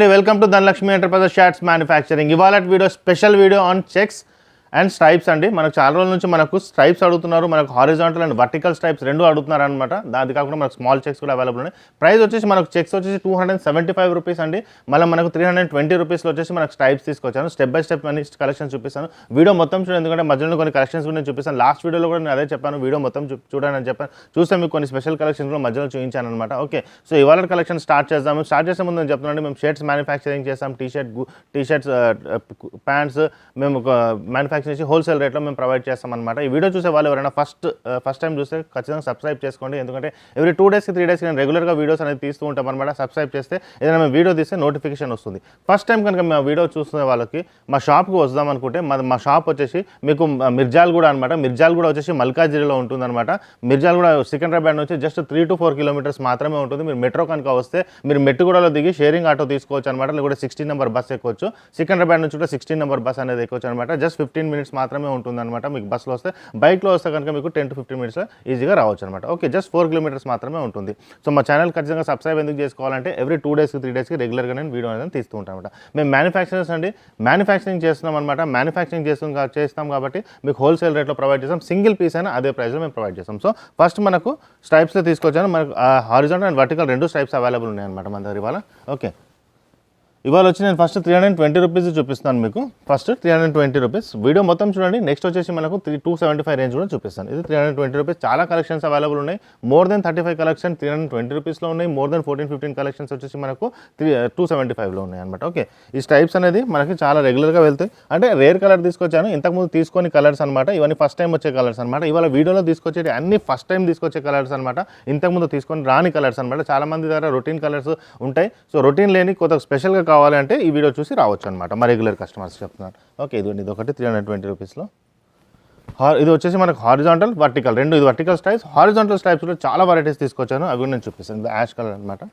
Welcome to Dhanlakshmi Enterprises Shirts Manufacturing. Ivalat video special video on checks and stripes అండి. మనకు చాలా రోజుల నుంచి మనకు స్ట్రైప్స్ అడుగుతున్నారు, మనకు హారిజాంటల్ అండ్ వర్టికల్ స్ట్రైప్స్ రెండు అడుగుతున్నారు అనమాట. దాని కాకుండా మనకు స్మాల్ చెక్స్ కూడా అవైలబుల్ ఉన్నాయి. ప్రైస్ వచ్చేసి మనకు చెక్స్ వచ్చేసి 275 రూపీస్ అండి. మళ్ళీ మనకు 320 రూపీస్లో వచ్చేసి మనకు స్ట్రైప్స్ తీసుకొచ్చాను. స్టెప్ బై స్టెప్ అన్ని కలెక్షన్స్ చూపిస్తాను. వీడియో మొత్తం చూడండి, ఎందుకంటే మధ్యలో కొన్ని కలెక్షన్స్ కూడా నేను చూపిస్తాను. లాస్ట్ వీడియోలో కూడా నేను అదే చెప్పాను, వీడియో మొత్తం చూడండి అని చెప్పాను. చూస్తే మీకు కొన్ని స్పెషల్ కలెక్షన్స్ కూడా మధ్యలో చూపించాను అనమాట. ఓకే, సో ఇవాళ కలెక్షన్ స్టార్ట్ చేద్దాము. స్టార్ట్ చేసే ముందు నేను చెప్తున్నాను, మేము షర్ట్స్ మ్యానుఫ్యాక్చరింగ్ చేస్తాం. టీషర్ట్స్ ప్యాంట్స్ మేము మ్యానుఫ్యాక్చరింగ్ చేసి హోల్సేల్ రేట్లో మేము ప్రొవైడ్ చేస్తాం అనమాట. ఈ వీడియో చూసే వాళ్ళు ఎవరైనా ఫస్ట్ టైం చూస్తే ఖచ్చితంగా సబ్స్క్రైబ్ చేసుకోండి, ఎందుకంటే ఎవ్రీ 2 డేస్కి 3 డేస్కి నేను రెగ్యులర్గా వీడియోస్ అనేది తీస్తూ ఉంటాం అనమాట. సబ్స్క్రైబ్ చేస్తే ఏదైనా మేము వీడియో తీస్తే నోటిఫికేషన్ వస్తుంది. ఫస్ట్ టైం కనుక మా వీడియో చూస్తున్న వాళ్ళకి మా షాప్కి వద్దాం అనుకుంటే మా షాప్ వచ్చేసి మీకు మిర్జాల్గూడ అనమాట. మిర్జాల్గూడ వచ్చేసి మల్కాజిరిలో ఉంటుందన్నమాట. మిర్జాల్గూడ సికింద్రాబాద్ నుంచి జస్ట్ 3 to 4 కిలోమీటర్స్ మాత్రమే ఉంటుంది. మీరు మెట్రో కనుక వస్తే మీరు మెట్టుగూడలో దిగి షేరింగ్ ఆటో తీసుకోవచ్చు అనమాట, లేకపోతే 16 నెంబర్ బస్ ఎక్కొచ్చు. సికింద్రాబాద్ నుంచి కూడా 16 నెంబర్ బస్ అనేది ఎక్కొచ్చు అనమాట. జస్ట్ 15 మినిట్స్ మాత్రమే ఉంటుందన్నమాట మీకు బస్సులో వస్తే. బైక్లో వస్తే కనుక మీకు 10 to 15 మినిట్స్లో ఈజీగా రావచ్చు అనమాట. ఓకే, జస్ట్ 4 కిలోమీటర్స్ మాత్రమే ఉంటుంది. సో మా ఛానల్ ఖచ్చితంగా సబ్స్క్రైబ్ ఎందుకు చేసుకోవాలంటే ఎవ్రీ 2 డేస్కి 3 డేస్కి రెగ్యులర్గా నేను వీడియో అనేది తీస్తూ ఉంటాను అనమాట. మేము మ్యానుఫ్యాక్చరర్స్ అండి, మ్యానుఫ్యాక్చరింగ్ చేస్తున్నాం అనమాట. మ్యానుఫ్యాక్చరింగ్ చేస్తాం కాబట్టి మీకు హోల్సేల్ రేట్లో ప్రొవైడ్ చేస్తాం. సింగిల్ పీస్ అయినా అదే ప్రైస్లో మేము ప్రొవైడ్ చేస్తాం. సో ఫస్ట్ మనకు స్ట్రైప్స్లో తీసుకొచ్చాను. మనకు horizontal and vertical 2 stripes available ఉన్నాయి అనమాట మన దగ్గర ఇవాళ. ఓకే, ఇవాళ వచ్చి నేను ఫస్ట్ 320 రూపీస్ చూపిస్తాను మీకు. ఫస్ట్ 320 రూపీస్ వీడియో మొత్తం చూడండి. నెక్స్ట్ వచ్చేసి మనకు 275 రేంజ్ కూడా చూపిస్తాను. ఇది 320 రూపీస్. చాలా కలెక్షన్స్ అవైలబుల్ ఉన్నాయి. మోర్ దెన్ 35 కలెక్షన్ 320 రూపీస్లో ఉన్నాయి. మోర్ దెన్ 14-15 కలెక్షన్స్ వచ్చేసి మనకు 275లో ఉన్నాయి అనమాట. ఓకే, ఈ స్ట్రైప్స్ అనేది మనకి చాలా రెగ్యులర్గా వెళ్తాయి. అంటే రేర్ కలర్ తీసుకొచ్చాను, ఇంతకుముందు తీసుకొని కలర్స్ అనమాట. ఇవన్నీ ఫస్ట్ టైం వచ్చే కలర్స్ అనమాట. ఇవాళ వీడియోలో తీసుకొచ్చేది అన్ని ఫస్ట్ టైం తీసుకొచ్చే కలర్స్ అనమాట. ఇంతకుముందు తీసుకొని రాని కలర్స్ అనమాట. చాలా మంది దగ్గర రొటీన్ కలర్స్ ఉంటాయి. సో రొటీన్ లేని కొత్త స్పెషల్గా కావాలంటే ఈ వీడియో చూసి రావచ్చు అనమాట. మా రెగ్యులర్ కస్టమర్స్ చెప్తున్నాను. ఓకే, ఇది ఒకటి 320 రూపీస్లో. ఇది వచ్చేసి మనకు హారిజాంటల్ వర్టికల్ రెండు. ఇది వర్టికల్ స్ట్రైప్స్. హారిజాంటల్ స్ట్రైప్స్లో చాలా వెరైటీస్ తీసుకొచ్చాను, అవి కూడా నేను చూపిస్తాను. ఇది యాష్ కలర్ అనమాట.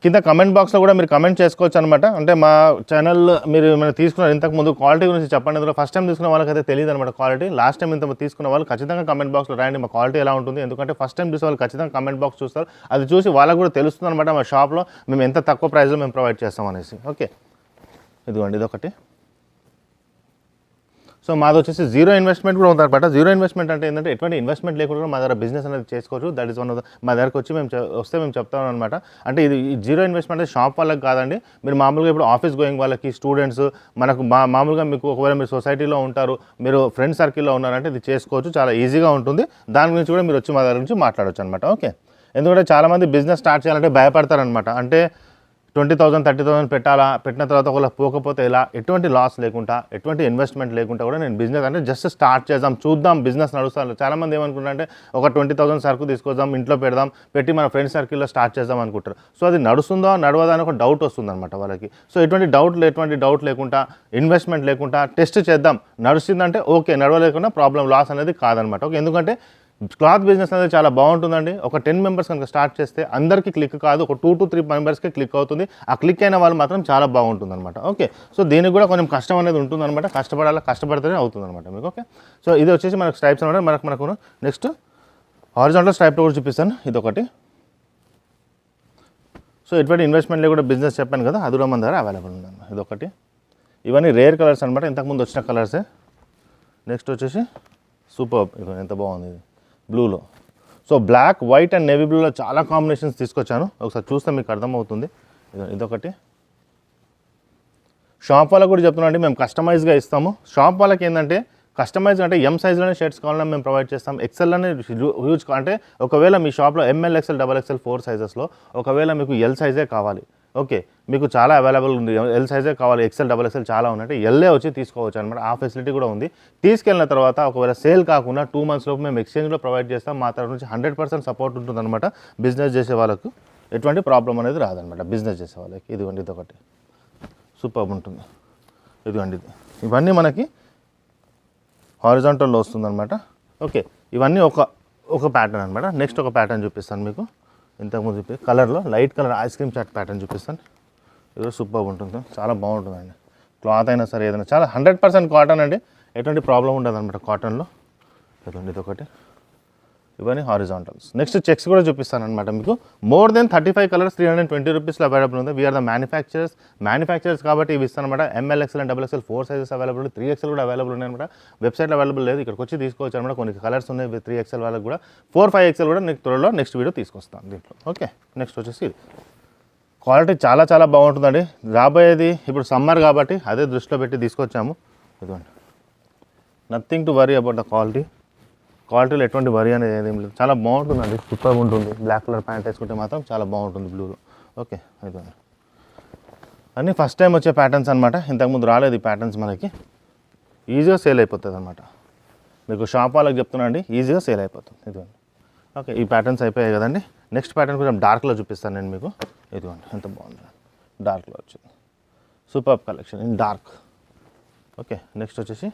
కింద కమెంట్ బాక్స్లో కూడా మీరు కమెంట్ చేసుకోవచ్చు అనమాట. అంటే మా ఛానల్ మీరు ఏమైనా తీసుకున్నారు ఇంతకుముందు క్వాలిటీ గురించి చెప్పండి. ఇందులో ఫస్ట్ టైం తీసుకున్న వాళ్ళకైతే తెలియదు అనమాట క్వాలిటీ. లాస్ట్ టైం ఇంత తీసుకున్న వాళ్ళు ఖచ్చితంగా కమెంట్ బాక్స్లో రాయండి మా క్వాలిటీ ఎలా ఉంటుంది. ఎందుకంటే ఫస్ట్ టైం చూసే వాళ్ళు ఖచ్చితంగా కమెంట్ బాక్స్ చూస్తారు. అది చూసి వాళ్ళకు కూడా తెలుస్తుంది అనమాట మా షాప్లో మేము ఎంత తక్కువ ప్రైస్లో మేము ప్రొవైడ్ చేస్తాం అనేసి. ఓకే, ఇదిగోండి ఇదొకటి. సో మాది వచ్చేసి జీరో ఇన్వెస్ట్మెంట్ కూడా ఉందన్నమాట. జీరో ఇన్వెస్ట్మెంట్ అంటే ఏంటంటే ఎటువంటి ఇన్వెస్ట్మెంట్ లేకుండా మా దగ్గర బిజినెస్ అనేది చేసుకోవచ్చు. That is one of the మా దగ్గరకు వచ్చి మేము చెప్తాం అనమాట. అంటే ఇది జీరో ఇన్వెస్ట్మెంట్ అంటే షాప్ వాళ్ళకి కాదండి. మీరు మామూలుగా ఇప్పుడు ఆఫీస్ గోయింగ్ వాళ్ళకి, స్టూడెంట్స్, మనకు మామూలుగా మీకు ఒకవేళ మీరు సొసైటీలో ఉంటారు, మీరు ఫ్రెండ్ సర్కిల్లో ఉన్నారంటే ఇది చేసుకోవచ్చు, చాలా ఈజీగా ఉంటుంది. దాని గురించి కూడా మీరు వచ్చి మా దగ్గర నుంచి మాట్లాడవచ్చు అనమాట. ఓకే, ఎందుకంటే చాలామంది బిజినెస్ స్టార్ట్ చేయాలంటే భయపడతారనమాట. అంటే 20,000 30,000 పెట్టిన తర్వాత ఒకవేళ పోకపోతే ఎలా, ఎటువంటి లాస్ లేకుండా, ఎటువంటి ఇన్వెస్ట్మెంట్ లేకుండా కూడా నేను బిజినెస్ అంటే జస్ట్ స్టార్ట్ చేద్దాం, చూద్దాం బిజినెస్ నడుస్తాను. చాలామంది ఏమనుకుంటారంటే ఒక 20,000 సరుకు తీసుకొద్దాం, ఇంట్లో పెట్టి మన ఫ్రెండ్స్ సర్కిల్లో స్టార్ట్ చేద్దాం అనుకుంటారు. సో అది నడుస్తుందో నడవదా అని ఒక డౌట్ వస్తుంది అనమాట వాళ్ళకి. సో ఎటువంటి డౌట్ లేకుండా, ఇన్వెస్ట్మెంట్ లేకుండా టెస్ట్ చేద్దాం, నడుస్తుందంటే ఓకే, నడవలేకుండా ప్రాబ్లం లాస్ అనేది కాదనమాట. ఓకే, ఎందుకంటే క్లాత్ బిజినెస్ అనేది చాలా బాగుంటుందండి. ఒక 10 మెంబర్స్ కనుక స్టార్ట్ చేస్తే అందరికీ క్లిక్ కాదు, ఒక 2 to 3 మెంబర్స్కి క్లిక్ అవుతుంది. ఆ క్లిక్ అయిన వాళ్ళు మాత్రం చాలా బాగుంటుంది అనమాట. ఓకే, సో దీనికి కూడా కొంచెం కష్టం అనేది ఉంటుందన్నమాట. కష్టపడితేనే అవుతుంది అనమాట మీకు. ఓకే, సో ఇది వచ్చేసి మనకు స్ట్రైప్స్ అనమాట. మనకు నెక్స్ట్ హారిజాంటల్ స్ట్రైప్ కూడా చూపిస్తాను. ఇదొకటి. సో ఎటువంటి ఇన్వెస్ట్మెంట్ లేకుండా బిజినెస్ చెప్పాను కదా, అది కూడా మన దగ్గర అవైలబుల్ ఉందన్నమాట. ఇదొకటి. ఇవన్నీ రేర్ కలర్స్ అనమాట, ఇంతకుముందు వచ్చిన కలర్సే. నెక్స్ట్ వచ్చేసి సూపర్, ఎంత బాగుంది ఇది బ్లూలో. So black, white and navy బ్లూలో చాలా కాంబినేషన్స్ తీసుకొచ్చాను. ఒకసారి చూస్తే మీకు అర్థమవుతుంది. ఇదొకటి. షాప్ వాళ్ళకు కూడా చెప్తున్నాండి, మేము కస్టమైజ్గా ఇస్తాము. షాప్ వాళ్ళకి ఏంటంటే కస్టమైజ్ అంటే ఎం సైజ్లోనే షర్ట్స్ కావాలన్నా మేము ప్రొవైడ్ చేస్తాం. ఎక్సెల్లోనే హ్యూజ్, అంటే ఒకవేళ మీ షాప్లో ML, XL, XXL 4 సైజెస్లో ఒకవేళ మీకు ఎల్ సైజే కావాలి, ఓకే, మీకు చాలా అవైలబుల్ ఉంది. ఎల్ సైజే కావాలి, XL, XXL చాలా ఉన్నాయి, ఎల్లే వచ్చి తీసుకోవచ్చు అనమాట. ఆ ఫెసిలిటీ కూడా ఉంది. తీసుకెళ్ళిన తర్వాత ఒకవేళ సేల్ కాకుండా 2 months లోపు మేము ఎక్స్చేంజ్లో ప్రొవైడ్ చేస్తాం. మా తరఫు నుంచి 100% సపోర్ట్ ఉంటుందన్నమాట. బిజినెస్ చేసే వాళ్ళకు ఎటువంటి ప్రాబ్లం అనేది రాదనమాట. బిజినెస్ చేసే వాళ్ళకి ఇదిగోండి, ఇదొకటి సూపర్ ఉంటుంది. ఇదిగోండి, ఇవన్నీ మనకి హారిజాంటల్లో వస్తుందన్నమాట. ఓకే, ఇవన్నీ ఒక ప్యాటర్న్ అనమాట. నెక్స్ట్ ఒక ప్యాటర్న్ చూపిస్తాను మీకు. ఇంతకుముందు కలర్లో light colour ice cream chat pattern చూపిస్తాను. ఇది సూపర్ ఉంటుంది, చాలా బాగుంటుందండి. క్లాత్ అయినా సరే ఏదైనా చాలా 100% కాటన్ అండి. ఎటువంటి ప్రాబ్లం ఉండదు అనమాట కాటన్లో. ఇదొకటి. ఇవన్నీ హారిజాంటల్స్. నెక్స్ట్ చెక్స్ కూడా చూపిస్తాను అనమాట మీకు. మోర్ దెన్ 35 కలర్స్ 320 రూపీస్లో అవైలబుల్ ఉంది. వీఆర్ ద మ్యానుఫ్యాక్చరర్స్ కాబట్టి ఇవి ఇస్తాను అనమాట. ML, XL and XXL 4 sizes available ఉంది. 3XL కూడా అవైలబుల్ ఉన్నాయి అనమాట. వెబ్సైట్లో అవైలబుల్ లేదు, ఇక్కడికి వచ్చి తీసుకోవచ్చు అనమాట. కొన్ని కలర్స్ ఉన్నాయి 3XL వాళ్ళకి కూడా. 4, 5XL కూడా నీకు త్వరలో నెక్స్ట్ వీడియో తీసుకొస్తాను దీంట్లో. ఓకే, నెక్స్ట్ వచ్చేసి ఇది క్వాలిటీ చాలా చాలా బాగుంటుందండి. రాబోయేది ఇప్పుడు సమ్మర్ కాబట్టి అదే దృష్టిలో పెట్టి తీసుకొచ్చాము. ఇదిగోండి, nothing to worry about the క్వాలిటీలో ఎటువంటి వరీ అనేది ఏదేం లేదు. చాలా బాగుంటుందండి, సూపర్గా ఉంటుంది. బ్లాక్ కలర్ ప్యాంట్ వేసుకుంటే మాత్రం చాలా బాగుంటుంది బ్లూలో. ఓకే, ఇదిగోండి, అన్నీ ఫస్ట్ టైం వచ్చే ప్యాటర్న్స్ అనమాట. ఇంతకుముందు రాలేదు ఈ ప్యాటర్న్స్ మనకి. ఈజీగా సేల్ అయిపోతుంది అనమాట. మీకు షాప్ వాళ్ళకి చెప్తున్నా అండి, ఈజీగా సేల్ అయిపోతుంది. ఇదిగోండి. ఓకే, ఈ ప్యాటర్న్స్ అయిపోయాయి కదండి. నెక్స్ట్ ప్యాటర్న్ కొంచెం డార్క్లో చూపిస్తాను నేను మీకు. ఇదిగోండి, ఎంత బాగుంది, డార్క్లో వచ్చింది. Super collection in dark. Okay, next వచ్చేసి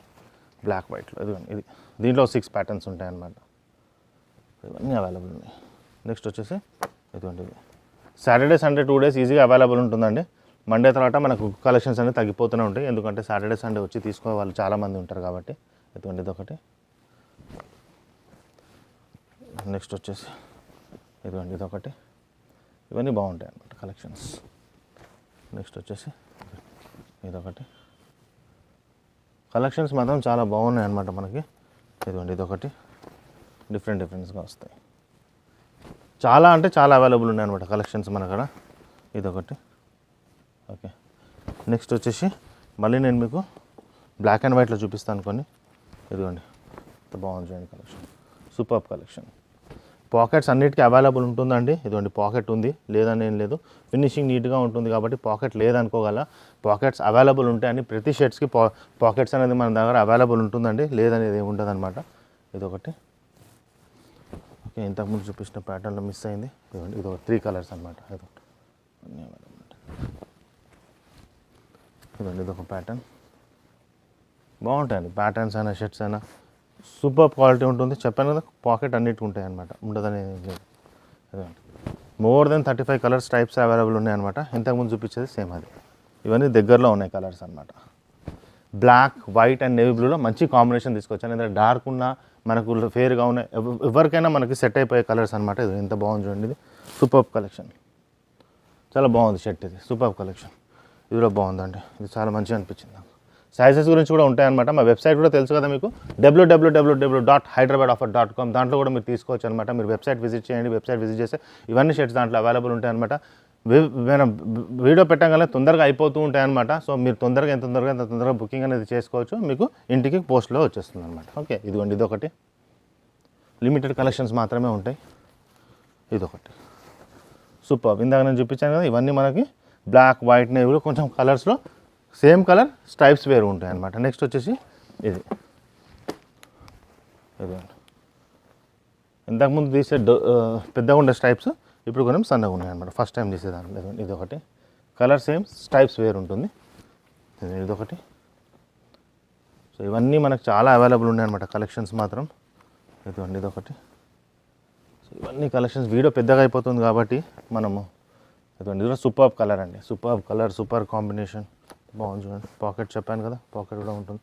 బ్లాక్ వైట్లో. ఇదిగోండి, ఇది దీంట్లో 6 ప్యాటర్న్స్ ఉంటాయి అన్నమాట. ఇవన్నీ అవైలబుల్ ఉన్నాయి. నెక్స్ట్ వచ్చేసి ఇదిగోండి, ఇది సాటర్డే సండే 2 డేస్ ఈజీగా అవైలబుల్ ఉంటుందండి. మండే తర్వాత మనకు కలెక్షన్స్ అనేవి తగ్గిపోతూనే ఉంటాయి, ఎందుకంటే సాటర్డే సండే వచ్చి తీసుకునే వాళ్ళు చాలామంది ఉంటారు కాబట్టి. ఇదిగోండి, ఇదొకటి. నెక్స్ట్ వచ్చేసి ఇదిగోండి, ఇదొకటి. ఇవన్నీ బాగుంటాయి అన్నమాట కలెక్షన్స్. నెక్స్ట్ వచ్చేసి ఇదొకటి. కలెక్షన్స్ మాత్రం చాలా బాగున్నాయి అన్నమాట మనకి. ఇదిగోండి, ఇదొకటి. డిఫరెంట్గా వస్తాయి. చాలా అంటే చాలా అవైలబుల్ ఉన్నాయి అన్నమాట కలెక్షన్స్ మన కాడ. ఇదొకటి. ఓకే, నెక్స్ట్ వచ్చేసి మళ్ళీ నేను మీకు బ్లాక్ అండ్ వైట్లో చూపిస్తాను కొన్ని. ఇదిగోండి, ఎంత బాగుంది చూడండి కలెక్షన్. Super collection. పాకెట్స్ అన్నిటికీ అవైలబుల్ ఉంటుందండి. ఇదిగోండి, పాకెట్ ఉంది, లేదని ఏం లేదు. ఫినిషింగ్ నీట్గా ఉంటుంది కాబట్టి పాకెట్ లేదనుకోగల. పాకెట్స్ అవైలబుల్ ఉంటాయని ప్రతి షర్ట్స్కి పాకెట్స్ అనేది మన దగ్గర అవైలబుల్ ఉంటుందండి, లేదనేది ఏమి ఉంటుంది అనమాట. ఇదొకటి. ఓకే, ఇంతకుముందు చూపించిన ప్యాటర్న్లో మిస్ అయింది. ఇదిగోండి, ఇది 3 కలర్స్ అనమాట. ఇదొకటి, అన్నీ అవైలబుల్ ఉంటాయి. ఇదిగోండి, ఇదొక ప్యాటర్న్. బాగుంటాయండి ప్యాటర్న్స్ అయినా షర్ట్స్ అయినా. సూపర్ క్వాలిటీ ఉంటుంది. చెప్పాను కదా, పాకెట్ అన్నిటికి ఉంటాయి అనమాట, ఉండదని లేదు. More than 35 colours types available ఉన్నాయి అనమాట. ఇంతకుముందు చూపించేది సేమ్ అది. ఇవన్నీ దగ్గరలో ఉన్నాయి కలర్స్ అనమాట. బ్లాక్, వైట్ అండ్ నేవీ బ్లూలో మంచి కాంబినేషన్ తీసుకొచ్చాను. ఎందుకంటే డార్క్ ఉన్న మనకు ఫేర్గా ఉన్నాయి, ఎవరికైనా మనకి సెట్ అయిపోయే కలర్స్ అనమాట. ఇది ఎంత బాగుంది చూడండి, ఇది సూపర్ కలెక్షన్. చాలా బాగుంది షర్ట్, ఇది సూపర్ కలెక్షన్. ఇది కూడా బాగుందండి, ఇది చాలా మంచిగా అనిపించింది నాకు. సైజెస్ గురించి కూడా ఉంటాయన్నమాట. మా వెబ్సైట్ కూడా తెలుసు కదా మీకు, www.hyderabadoffer.com. దాంట్లో కూడా మీరు తీసుకోవచ్చు అనమాట. మీరు వెబ్సైట్ విజిట్ చేయండి. వెబ్సైట్ విజిట్ చేస్తే ఇవన్నీ షర్ట్స్ దాంట్లో అవైలబుల్ ఉంటాయన్నమాట. మనం వీడియో పెట్టగానే తొందరగా అయిపోతూ ఉంటాయన్నమాట. సో మీరు ఎంత తొందరగా బుకింగ్ అనేది చేసుకోవచ్చు. మీకు ఇంటికి పోస్ట్లో వచ్చేస్తుంది అనమాట. ఓకే, ఇదిగోండి, ఇదొకటి. లిమిటెడ్ కలెక్షన్స్ మాత్రమే ఉంటాయి. ఇదొకటి సూపర్. ఇందాక నేను చూపించాను కదా, ఇవన్నీ మనకి బ్లాక్, వైట్, నేవీలో కొంచెం కలర్స్లో సేమ్ కలర్ స్ట్రైప్స్ వేరు ఉంటాయి అన్నమాట. నెక్స్ట్ వచ్చేసి ఇది ఇంతకుముందు తీసే పెద్దగా ఉండే స్ట్రైప్స్ ఇప్పుడు కొంచెం సన్నగా ఉన్నాయి అన్నమాట. ఫస్ట్ టైం తీసేదాన్ని. ఇదొకటి. కలర్ సేమ్, స్ట్రైప్స్ వేరు ఉంటుంది. ఇదొకటి. సో ఇవన్నీ మనకు చాలా అవైలబుల్ ఉన్నాయి అన్నమాట కలెక్షన్స్ మాత్రం. ఇదిగోండి, ఇదొకటి. సో ఇవన్నీ కలెక్షన్స్ వీడియో పెద్దగా అయిపోతుంది కాబట్టి మనము ఇదిగోండి, ఇది కూడా సూపర్ కలర్ అండి. Super colour, super combination. బాగుంది చూడండి. పాకెట్ చెప్పాను కదా, పాకెట్ కూడా ఉంటుంది.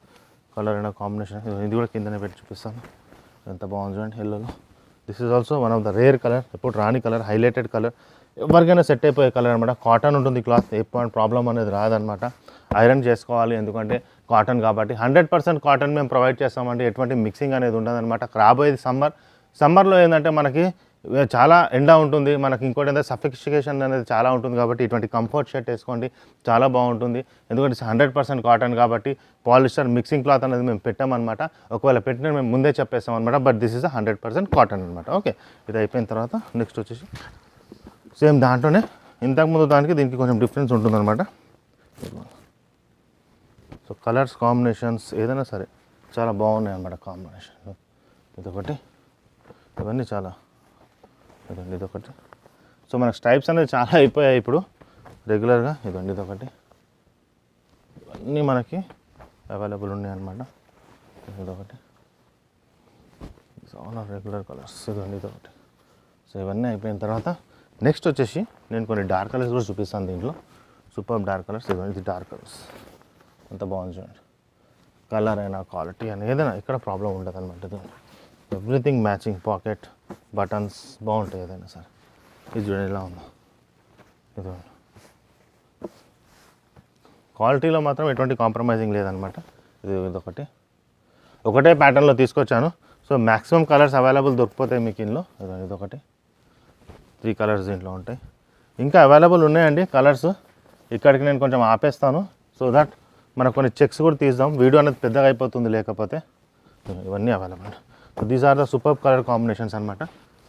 కలర్ అయినా కాంబినేషన్. ఇది కూడా కిందనే పెట్టి చూపిస్తాను. ఎంత బాగుంది చూడండి ఎల్లోలో. This is also one of the rare colour, ఎప్పుడు రాని కలర్, హైలైటెడ్ కలర్, ఎవరికైనా సెట్ అయిపోయే కలర్ అనమాట. కాటన్ ఉంటుంది క్లాత్, ఎప్పుడు ప్రాబ్లం అనేది రాదనమాట. ఐరన్ చేసుకోవాలి, ఎందుకంటే కాటన్ కాబట్టి. 100% కాటన్ మేము ప్రొవైడ్ చేస్తామండి. ఎటువంటి మిక్సింగ్ అనేది ఉండదన్నమాట. రాబోయేది సమ్మర్లో ఏంటంటే మనకి చాలా ఎండ ఉంటుంది, మనకి ఇంకోటి ఏంటంటే సఫికేషన్ అనేది చాలా ఉంటుంది కాబట్టి ఇటువంటి కంఫర్ట్ షర్ట్ వేసుకోండి, చాలా బాగుంటుంది. ఎందుకంటే 100% కాటన్ కాబట్టి పాలిస్టర్ మిక్సింగ్ క్లాత్ అనేది మేము పెట్టామన్నమాట. ఒకవేళ పెట్టిన మేము ముందే చెప్పేస్తాం అనమాట. బట్ దిస్ ఈజ్ 100% కాటన్ అనమాట. ఓకే, ఇది అయిపోయిన తర్వాత నెక్స్ట్ వచ్చేసి సేమ్ దాంట్లోనే ఇంతకుముందు దానికి దీనికి కొంచెం డిఫరెన్స్ ఉంటుందన్నమాట. సో కలర్స్ కాంబినేషన్స్ ఏదైనా సరే చాలా బాగున్నాయి అన్నమాట కాంబినేషన్. ఇదొకటి. ఇవన్నీ చాలా ఇదండి, ఇదొకటి. సో మనకు స్ట్రైప్స్ అనేది చాలా అయిపోయాయి ఇప్పుడు రెగ్యులర్గా. ఇదండి, ఇదొకటి. ఇవన్నీ మనకి అవైలబుల్ ఉన్నాయి అన్నమాట. ఇదొకటి. All are regular colours. ఇదండి, ఇదొకటి. సో ఇవన్నీ అయిపోయిన తర్వాత నెక్స్ట్ వచ్చేసి నేను కొన్ని డార్క్ కలర్స్ కూడా చూపిస్తాను దీంట్లో. Super dark colours. ఇదండి, ఇది డార్క్ కలర్స్. అంత బాగుంది చూడండి. కలర్ అయినా క్వాలిటీ అయినా ఏదైనా ఇక్కడ ప్రాబ్లం ఉండదు అనమాట. ఎవ్రీథింగ్ మ్యాచింగ్, పాకెట్ బటన్స్ బాగుంటాయి ఏదైనా సరే. ఇది చూడండి ఎలా ఉందో, ఇది క్వాలిటీలో మాత్రం ఎటువంటి కాంప్రమైజింగ్ లేదనమాట. ఇదొకటి ఒకటే ప్యాటర్న్లో తీసుకొచ్చాను. సో మ్యాక్సిమం కలర్స్ అవైలబుల్ దొరికిపోతాయి మీకు ఇందులో. ఇదొకటి 3 కలర్స్ దీంట్లో ఉంటాయి. ఇంకా అవైలబుల్ ఉన్నాయండి కలర్స్. ఇక్కడికి నేను కొంచెం ఆపేస్తాను సో దట్ మనకు కొన్ని చెక్స్ కూడా తీద్దాం. వీడియో అనేది పెద్దగా అయిపోతుంది లేకపోతే. ఇవన్నీ available. So these are the super colour combinations అనమాట.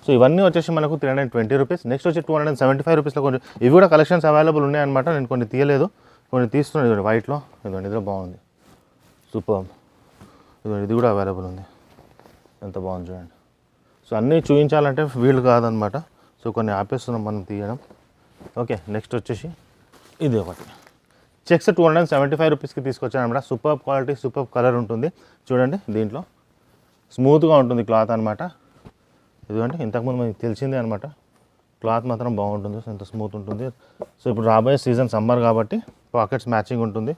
సో ఇవన్నీ వచ్చేసి మనకు 320 రూపీస్. నెక్స్ట్ వచ్చి 275 రూపీస్లో కొంచెం ఇవి కూడా కలెక్షన్స్ అవైలబుల్ ఉన్నాయన్నమాట. నేను కొన్ని తీయలేదు, కొన్ని తీస్తున్నాను. ఇదిగోండి వైట్లో, ఇదిగోండి ఇదిలో బాగుంది, సూపర్. ఇదిగోండి ఇది కూడా అవైలబుల్ ఉంది, ఎంత బాగుంది చూడండి. సో అన్నీ చూపించాలంటే వీలు కాదనమాట. సో కొన్ని ఆపేస్తున్నాం మనం తీయడం. ఓకే, నెక్స్ట్ వచ్చేసి ఇది ఒకటి చెక్స్ 275 రూపీస్కి తీసుకొచ్చాను అనమాట. సూపర్ క్వాలిటీ, సూపర్ కలర్ ఉంటుంది చూడండి. దీంట్లో స్మూత్గా ఉంటుంది క్లాత్ అనమాట. ఇదిగోండి ఇంతకుముందు మనకి తెలిసిందే అనమాట. క్లాత్ మాత్రం బాగుంటుంది, ఎంత స్మూత్ ఉంటుంది. సో ఇప్పుడు రాబోయే సీజన్ సమ్మర్ కాబట్టి పాకెట్స్ మ్యాచింగ్ ఉంటుంది.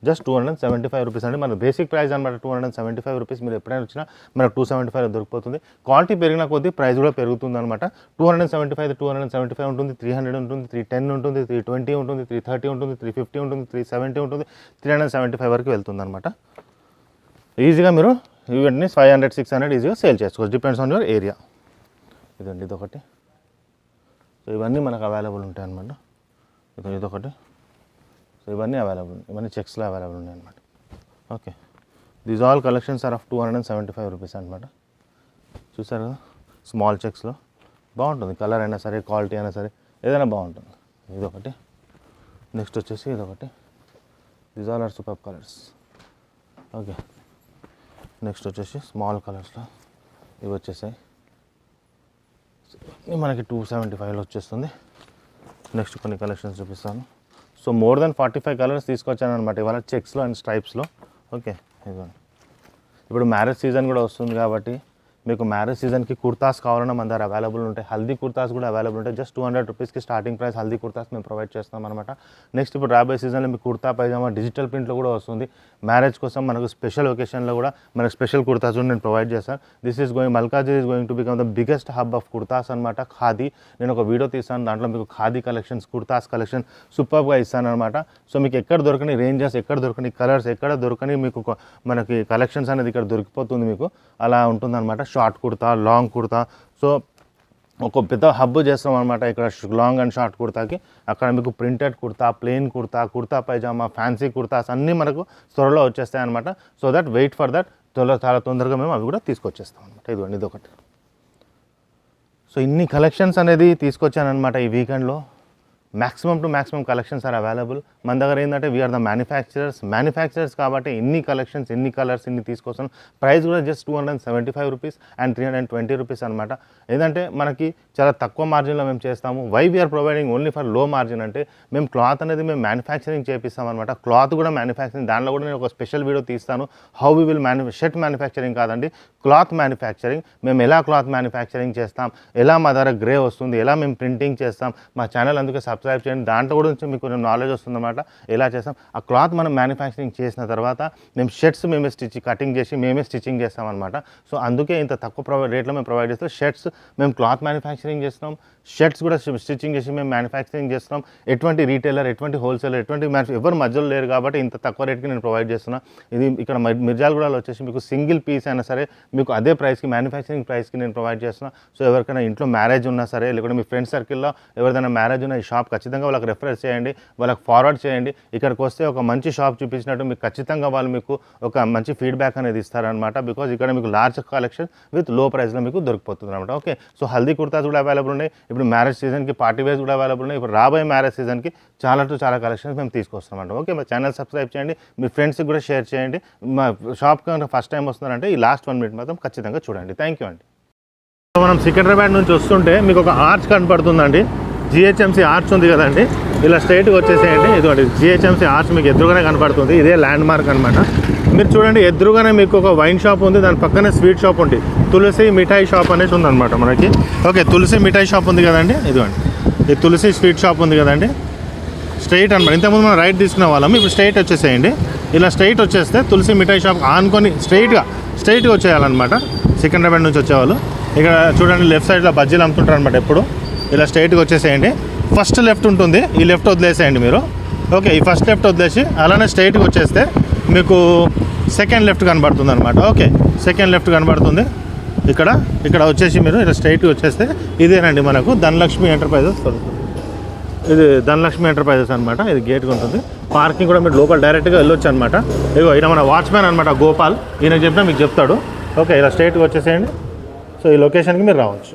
జస్ట్ 275 రూపీస్ అండి. మన బేసిక్ ప్రైస్ అనమాట 275 రూపీస్. మీరు ఎప్పుడైనా వచ్చినా మనకు 275 దొరికిపోతుంది. క్వాలిటీ పెరిగిన కొద్దీ ప్రైస్ కూడా పెరుగుతుంది అనమాట. 275 ఉంటుంది, 300 ఉంటుంది, 310 ఉంటుంది, 320 ఉంటుంది, 330 ఉంటుంది, 350 ఉంటుంది, 370 ఉంటుంది, 375 వరకు వెళ్తుంది అనమాట. ఈజీగా మీరు ఇవన్నీ 500, 600 ఈజీగా సేల్ చేసుకోవచ్చు, డిపెండ్స్ ఆన్ యువర్ ఏరియా. ఇదండి ఇదొకటి. సో ఇవన్నీ మనకు అవైలబుల్ ఉంటాయి అనమాట. ఇదొకటి. సో ఇవన్నీ అవైలబుల్, ఇవన్నీ చెక్స్లో అవైలబుల్ ఉన్నాయి అనమాట. Okay, these all collections are of 275 rupees అనమాట. చూసారు కదా, స్మాల్ చెక్స్లో బాగుంటుంది. కలర్ అయినా సరే, క్వాలిటీ అయినా సరే, ఏదైనా బాగుంటుంది. ఇదొకటి. నెక్స్ట్ వచ్చేసి ఇదొకటి. These all are super colours. Okay, next వచ్చేసి స్మాల్ కలర్స్లో ఇవి వచ్చేసాయి. మనకి 275లో వచ్చేస్తుంది. నెక్స్ట్ కొన్ని కలెక్షన్స్ చూపిస్తాను. సో మోర్ దెన్ 45 కలర్స్ తీసుకొచ్చాను అనమాట ఇవాళ చెక్స్లో అండ్ స్ట్రైప్స్లో. ఓకే, ఇదిగోండి. ఇప్పుడు మ్యారేజ్ సీజన్ కూడా వస్తుంది కాబట్టి మీకు మ్యారేజ్ సీజన్కి కుర్తాస్ కావాలన్నా మన దగ్గర అవైలబుల్ ఉంటాయి. హల్దీ కుర్తాస్ కూడా అవైలబుల్ ఉంటాయి. జస్ట్ 200 రూపీస్కి స్టార్టింగ్ ప్రైస్ హల్దీ కుర్తాస్ మేము ప్రొవైడ్ చేస్తాం అనమాట. నెక్స్ట్ ఇప్పుడు రాబోయే సీజన్లో మీకు కుర్తా పైజామా డిజిటల్ ప్రింట్లో కూడా వస్తుంది. మ్యారేజ్ కోసం మనకు స్పెషల్ ఒకేషన్లో కూడా మనకు స్పెషల్ కుర్తాస్ కూడా నేను ప్రొవైడ్ చేస్తాను. This is going Malkajgiri is going to become the biggest hub of kurtas అనమాట. ఖాదీ, నేను ఒక వీడియో తీస్తాను, దాంట్లో మీకు ఖాదీ కలెక్షన్స్, కుర్తాస్ కలెక్షన్ సూపర్గా ఇస్తాను అనమాట. సో మీకు ఎక్కడ దొరకని రేంజెస్, ఎక్కడ దొరకని కలర్స్, ఎక్కడ దొరకని మీకు మనకి కలెక్షన్స్ అనేది ఇక్కడ దొరికిపోతుంది మీకు. అలా ఉంటుందన్నమాట. Short kurta, long kurta. So ఒక పెద్ద హబ్ చేస్తాం అనమాట ఇక్కడ లాంగ్ అండ్ షార్ట్ కుర్తాకి. అక్కడ మీకు printed kurta, plain kurta, kurta pyjama, fancy kurtas అన్నీ మనకు త్వరలో వచ్చేస్తాయి అనమాట. So that wait for that, చాలా తొందరగా మేము అవి కూడా తీసుకొచ్చేస్తాం అనమాట. ఇదిగోండి ఇదొకటి. సో ఇన్ని కలెక్షన్స్ అనేది తీసుకొచ్చానమాట ఈ వీకెండ్లో. Maximum to maximum collections are available. మన దగ్గర ఏంటంటే వీఆర్ ద మ్యానుఫ్యాక్చరర్స్ కాబట్టి ఎన్ని కలెక్షన్స్, ఎన్ని కలర్స్, ఇన్ని తీసుకొస్తాం. ప్రైస్ కూడా జస్ట్ 275 రూపీస్ అండ్ 320 రూపీస్ అనమాట. ఏంటంటే మనకి చాలా తక్కువ మార్జిన్లో మేము చేస్తాము. Why we are providing only for low margin అంటే మేము క్లాత్ అనేది మేము మ్యానుఫ్యాక్చరింగ్ చేపిస్తాం అనమాట. క్లాత్ కూడా మ్యానుఫ్యాక్చరింగ్, దాంట్లో కూడా నేను ఒక స్పెషల్ వీడియో తీస్తాను. How we will shirt manufacturing కాదండి, క్లాత్ మ్యానుఫ్యాక్చరింగ్. మేము ఎలా క్లాత్ మ్యానుఫ్యాక్చరింగ్ చేస్తాం, ఎలా మా దగ్గర గ్రే వస్తుంది, ఎలా మేము ప్రింటింగ్ చేస్తాం. మా ఛానల్ అందుకే సబ్స్క్రైబ్ చేయండి. దాంట్లో కూడా మీకు కొంచెం నాలెడ్జ్ వస్తుందన్నమాట ఎలా చేస్తాం. ఆ క్లాత్ మనం మ్యానుఫ్యాక్చరింగ్ చేసిన తర్వాత మేము షర్ట్స్ మేమే కటింగ్ చేసి మేమే స్టిచ్చింగ్ చేస్తాం అనమాట. సో అందుకే ఇంత తక్కువ రేట్లో మేము ప్రొవైడ్ చేస్తాం. షర్ట్స్ మేము క్లాత్ మ్యానుఫ్యాక్చరింగ్ చేస్తున్నాం, షర్ట్స్ కూడా స్టిచ్చింగ్ చేసి మేము మ్యానుఫ్యాక్చరింగ్ చేస్తున్నాం. ఎటువంటి రీటైలర్, ఎటువంటి హోల్సేలర్, ఎటువంటి ఎవరు మధ్యలో లేరు కాబట్టి ఇంత తక్కువ రేట్కి నేను ప్రొవైడ్ చేస్తున్నా. ఇది ఇక్కడ మిర్జాల్గూడలో వచ్చేసి మీకు సింగిల్ పీస్ అయినా సరే మీకు అదే ప్రైస్కి, మ్యానుఫ్యాక్చరింగ్ ప్రైస్కి నేను ప్రొవైడ్ చేస్తున్నా. సో ఎవరికైనా ఇంట్లో మ్యారేజ్ ఉన్నా సరే, లేకుంటే మీ ఫ్రెండ్ సర్కిల్లో ఎవరిదైనా మ్యారేజ్ ఉన్న ఈ షాప్ ఖచ్చితంగా వాళ్ళకి రెఫరెన్స్ చేయండి, వాళ్ళకి ఫార్వర్డ్ చేయండి. ఇక్కడికి వస్తే ఒక మంచి షాప్ చూపించినట్టు మీకు ఖచ్చితంగా వాళ్ళు మీకు ఒక మంచి ఫీడ్బ్యాక్ అనేది ఇస్తారనమాట. బికాజ్ ఇక్కడ మీకు లార్జ్ కలెక్షన్ విత్ లో ప్రైస్లో మీకు దొరికిపోతుంది అనమాట. ఓకే, సో హల్దీ కుర్తాస్ కూడా అవైలబుల్ ఉన్నాయి. ఇప్పుడు మ్యారేజ్ సీజన్కి పార్టీ వేర్స్ కూడా అవైలబుల్ ఉన్నాయి. ఇప్పుడు రాబోయే మ్యారేజ్ సీజన్కి చాలా కలెక్షన్స్ మేము తీసుకొస్తామంట. ఓకే, మా ఛానల్ సబ్స్క్రైబ్ చేయండి, మీ ఫ్రెండ్స్కి కూడా షేర్ చేయండి. మా షాప్ కనుక ఫస్ట్ టైం వస్తున్నారంటే ఈ లాస్ట్ 1 మినిట్ మాత్రం ఖచ్చితంగా చూడండి. థ్యాంక్ యూ అండి. మనం సికింద్రాబాద్ నుంచి వస్తుంటే మీకు ఒక ఆర్చ్ కనపడుతుందండి. జిహెచ్ఎంసీ ఆర్చ్ ఉంది కదండి, ఇలా స్ట్రైట్గా వచ్చేసేయండి. ఇదిగోండి జిహెచ్ఎంసీ ఆర్చ్ మీకు ఎదురుగానే కనపడుతుంది. ఇదే ల్యాండ్ మార్క్ అనమాట. మీరు చూడండి ఎదురుగానే మీకు ఒక వైన్ షాప్ ఉంది, దాని పక్కనే స్వీట్ షాప్ ఉంది. తులసి మిఠాయి షాప్ అనేది ఉందన్నమాట మనకి. ఓకే, తులసి మిఠాయి షాప్ ఉంది కదండి, ఇదిగోండి ఈ తులసి స్వీట్ షాప్ ఉంది కదండి. స్ట్రైట్ అనమాట. ఇంతకుముందు మనం రైట్ తీసుకునే వాళ్ళం, ఇప్పుడు స్ట్రైట్ వచ్చేసేయండి. ఇలా స్ట్రైట్ వచ్చేస్తే తులసి మిఠాయి షాప్ ఆనుకొని స్ట్రైట్గా వచ్చేయాలన్నమాట. సికింద్రాబాద్ నుంచి వచ్చేవాళ్ళు. ఇక్కడ చూడండి లెఫ్ట్ సైడ్లో బజ్జీలు అమ్ముతుంటారు అనమాట. ఎప్పుడు ఇలా స్ట్రైట్గా వచ్చేసేయండి. ఫస్ట్ లెఫ్ట్ ఉంటుంది, ఈ లెఫ్ట్ వదిలేసేయండి మీరు. ఓకే, ఈ ఫస్ట్ లెఫ్ట్ వదిలేసి అలానే స్ట్రైట్గా వచ్చేస్తే మీకు సెకండ్ లెఫ్ట్ కనబడుతుంది అనమాట. ఓకే, సెకండ్ లెఫ్ట్ కనబడుతుంది. ఇక్కడ వచ్చేసి మీరు ఇలా స్ట్రైట్గా వచ్చేస్తే ఇదేనండి మనకు ధనలక్ష్మి ఎంటర్ప్రైజెస్ దొరుకుతుంది. ఇది ధనలక్ష్మి ఎంటర్ప్రైజెస్ అనమాట. ఇది గేట్గా ఉంటుంది. పార్కింగ్ కూడా మీరు లోపల డైరెక్ట్గా వెళ్ళొచ్చు అనమాట. ఇగో ఈయన మన వాచ్మ్యాన్ అనమాట, గోపాల్. ఈయనకు చెప్పినా మీకు చెప్తాడు. ఓకే, ఇలా స్ట్రైట్గా వచ్చేసేయండి. సో ఈ లొకేషన్కి మీరు రావచ్చు.